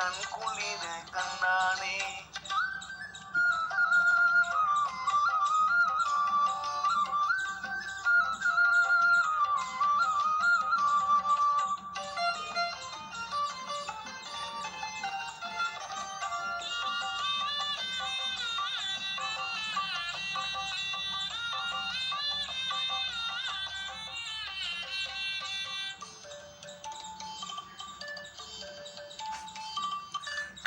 கண் குளிர கண்டானே.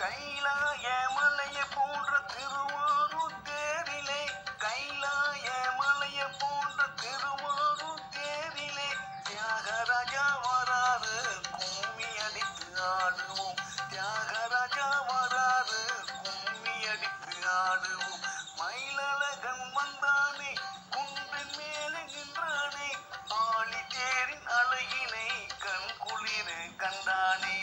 கைலாய மலையை போன்ற திருவாரூர் தேரிலே, கைலாய மலையை போன்ற திருவாரூர் தேரிலே, தியாகராஜா வராரு கும்மி அடித்து ஆடுவோம், தியாகராஜா வராரு கும்மி அடித்து ஆடுவோம். மயிலழகன் வந்தானே குன்றின் மேலே நின்றானே, ஆழி தேரின் அழகினை கண் குளிர கண்டானே.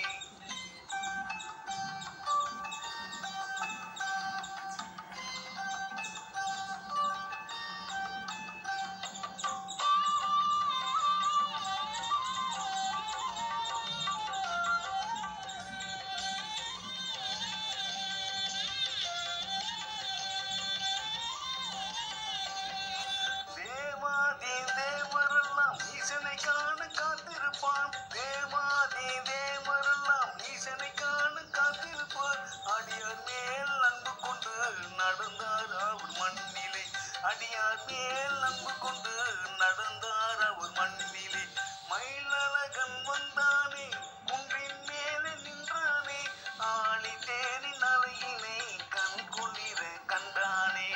தேவரெல்லாம் ஈசனை காண காத்திருப்பான், தேவாதி தேவரெல்லாம் ஈசனை காண காத்திருப்பான். அடியார் மேல் அன்பு கொண்டு நடந்தார் அவர் மண்ணிலே, அடியார் மேல் அன்பு கொண்டு நடந்தார் அவர் மண்ணிலே. மயிலழகன் வந்தானே குன்றின் மேலே நின்றானே, ஆழி தேரின் அழகினை கண் குளிர கண்டானே.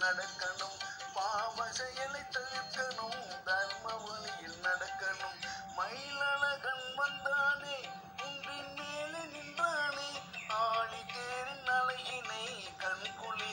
நடக்கணும் பாவ செயலை தவிர்க்கணும், தர்ம வழியில் நடக்கணும். மயிலழகன் வந்தானே குன்றின் மேலே நின்றானே, ஆழி தேரின் அழகினை கண் குளிர